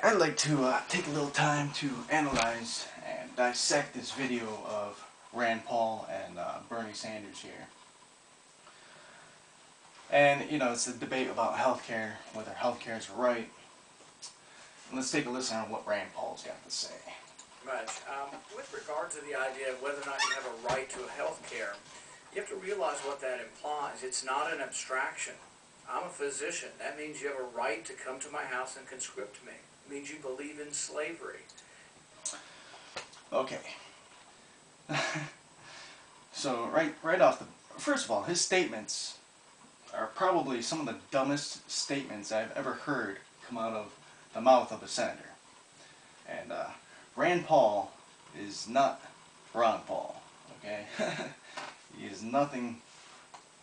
I'd like to take a little time to analyze and dissect this video of Rand Paul and Bernie Sanders here. And, it's a debate about healthcare, whether healthcare is right. And let's take a listen on what Rand Paul's got to say. Right. With regard to the idea of whether or not you have a right to health care, you have to realize what that implies. It's not an abstraction. I'm a physician. That means you have a right to come to my house and conscript me. It means you believe in slavery. Okay. So right off the... First of all, his statements are probably some of the dumbest statements I've ever heard come out of the mouth of a senator. And Rand Paul is not Ron Paul, okay? He is nothing...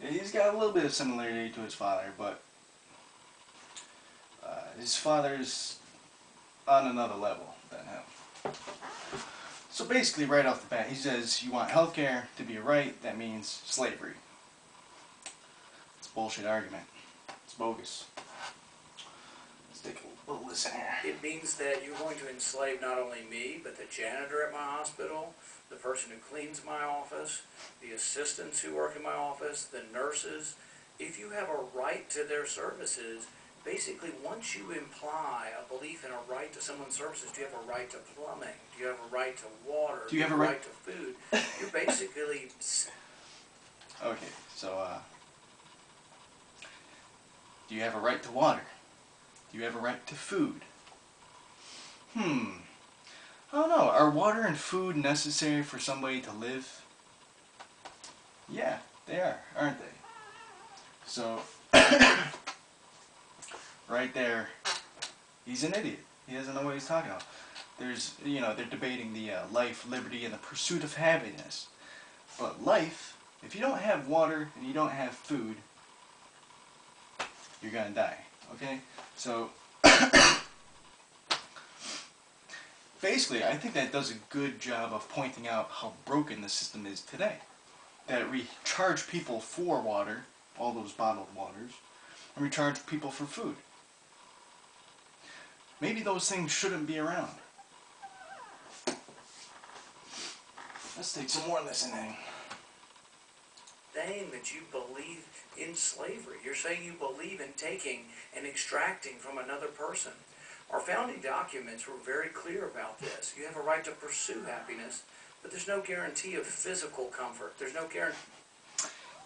He's got a little bit of similarity to his father, but his father's on another level than him. So basically, right off the bat, he says, you want healthcare to be a right, that means slavery. It's a bullshit argument. It's bogus. Let's take a little listen here. It means that you're going to enslave not only me, but the janitor at my hospital, the person who cleans my office, the assistants who work in my office, the nurses. If you have a right to their services, basically once you imply a belief in a right to someone's services, do you have a right to plumbing? Do you have a right to water? Do you have a right to food? You're basically... Okay, so, do you have a right to water? Do you have a right to food? I don't know. Are water and food necessary for somebody to live? Yeah, they are, aren't they? So, right there, he's an idiot. He doesn't know what he's talking about. There's, they're debating the life, liberty, and the pursuit of happiness. But life, if you don't have water and you don't have food, you're gonna die, okay? So, basically, I think that does a good job of pointing out how broken the system is today. That we charge people for water, all those bottled waters, and we charge people for food. Maybe those things shouldn't be around. Let's take some more listening. Saying that you believe in slavery. You're saying you believe in taking and extracting from another person. Our founding documents were very clear about this. You have a right to pursue happiness, but there's no guarantee of physical comfort. There's no guarantee.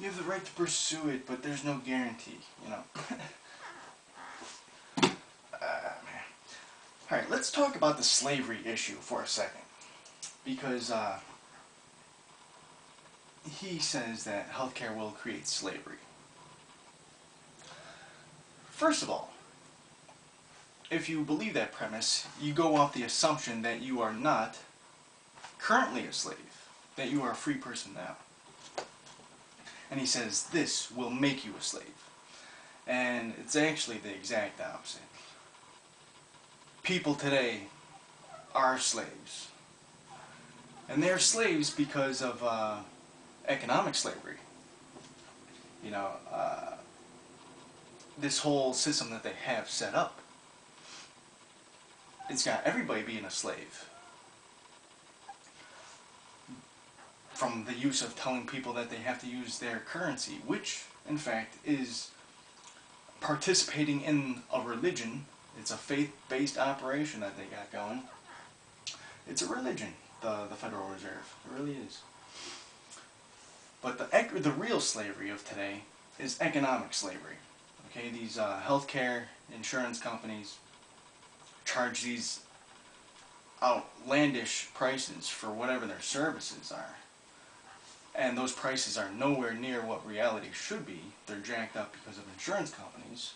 You have the right to pursue it, but there's no guarantee, Man. Alright, let's talk about the slavery issue for a second. Because, he says that healthcare will create slavery. First of all, if you believe that premise, you go off the assumption that you are not currently a slave, that you are a free person now. And he says this will make you a slave. And it's actually the exact opposite. People today are slaves. And they're slaves because of economic slavery. This whole system that they have set up, it's got everybody being a slave. From the use of telling people that they have to use their currency, which, in fact, is participating in a religion. It's a faith-based operation that they got going. It's a religion, the Federal Reserve. It really is. But the real slavery of today is economic slavery. Okay, these healthcare insurance companies charge these outlandish prices for whatever their services are. And those prices are nowhere near what reality should be. They're jacked up because of insurance companies.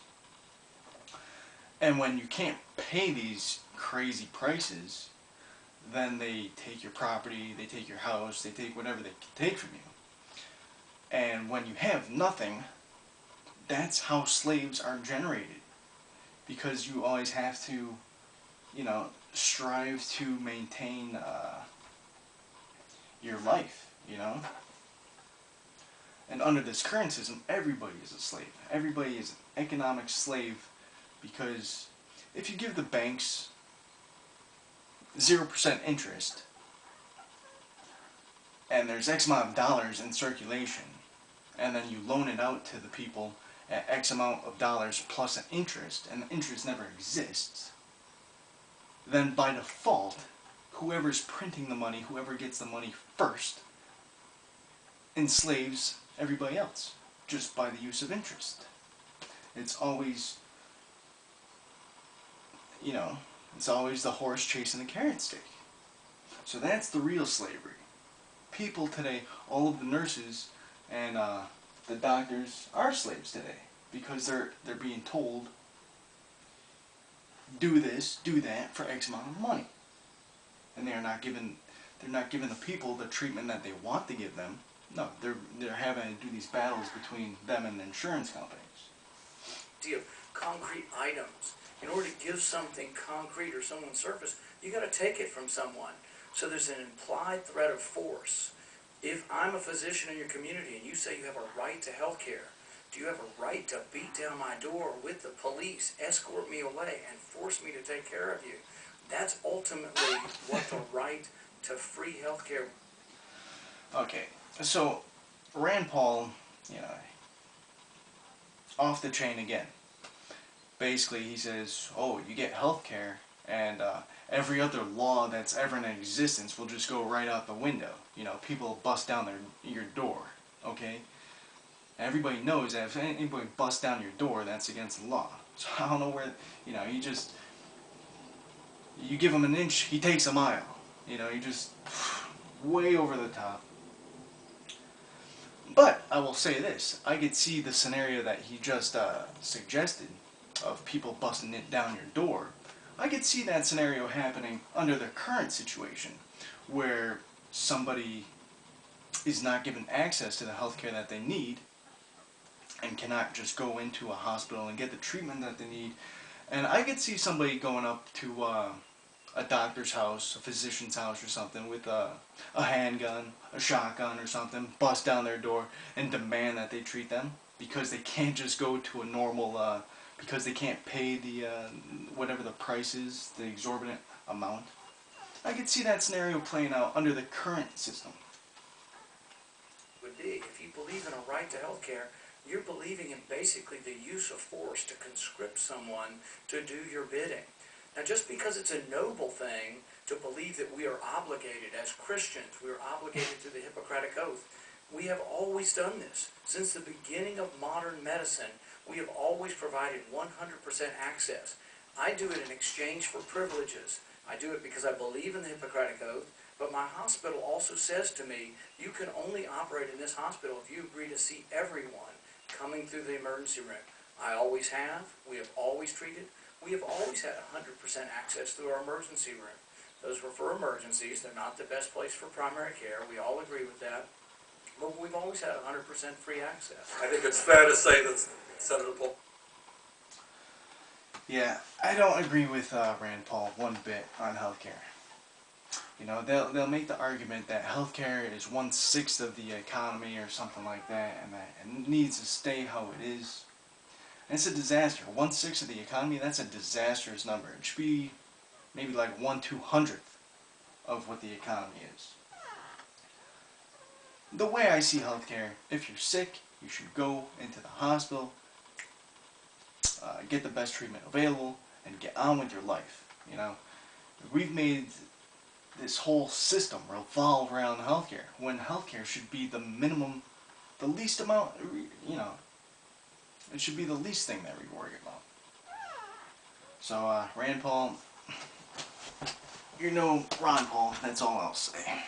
And when you can't pay these crazy prices, then they take your property, they take your house, they take whatever they can take from you. And when you have nothing, that's how slaves are generated. Because you always have to, strive to maintain your life, And under this current system, everybody is a slave. Everybody is an economic slave because if you give the banks 0% interest, and there's X amount of dollars in circulation, and then you loan it out to the people at X amount of dollars plus an interest, and the interest never exists, then by default, whoever's printing the money, whoever gets the money first, enslaves everybody else just by the use of interest. It's always, it's always the horse chasing the carrot stick. So that's the real slavery. People today, all of the nurses and the doctors are slaves today because they're being told, do this, do that for X amount of money, and they're not giving the people the treatment that they want to give them. No, they're having to do these battles between them and the insurance companies. Concrete items. In order to give something concrete or someone's surface, you got to take it from someone. So there's an implied threat of force. If I'm a physician in your community and you say you have a right to health care, do you have a right to beat down my door with the police, escort me away, and force me to take care of you? That's ultimately what the right to free health care. Okay, so Rand Paul, off the chain again. Basically, he says, oh, you get health care, and every other law that's ever in existence will just go right out the window. People bust down your door, okay? Everybody knows that if anybody busts down your door, that's against the law. So I don't know where, you give him an inch, he takes a mile. You just way over the top. But I will say this, I could see the scenario that he just suggested of people busting it down your door. I could see that scenario happening under the current situation where somebody is not given access to the health care that they need and cannot just go into a hospital and get the treatment that they need. And I could see somebody going up to a doctor's house, a physician's house or something with a handgun, a shotgun or something, bust down their door and demand that they treat them because they can't just go to a normal, because they can't pay the, whatever the price is, the exorbitant amount. I could see that scenario playing out under the current system. Would be, if you believe in a right to health care, you're believing in basically the use of force to conscript someone to do your bidding. Now, just because it's a noble thing to believe that we are obligated as Christians, we are obligated through the Hippocratic Oath, we have always done this. Since the beginning of modern medicine, we have always provided 100% access. I do it in exchange for privileges. I do it because I believe in the Hippocratic Oath, but my hospital also says to me, you can only operate in this hospital if you agree to see everyone coming through the emergency room. I always have. We have always treated. We have always had 100% access through our emergency room. Those were for emergencies. They're not the best place for primary care. We all agree with that. But we've always had 100% free access. I think it's fair to say that Senator Paul. Yeah, I don't agree with Rand Paul one bit on healthcare. They'll make the argument that healthcare is 1/6 of the economy or something like that, and that it needs to stay how it is. And it's a disaster. 1/6 of the economy, that's a disastrous number. It should be maybe like 1/200th of what the economy is. The way I see healthcare, if you're sick, you should go into the hospital, get the best treatment available, and get on with your life. We've made this whole system revolve around healthcare, when healthcare should be the minimum, the least amount, it should be the least thing that we worry about. So, Rand Paul, you're no Ron Paul, that's all I'll say.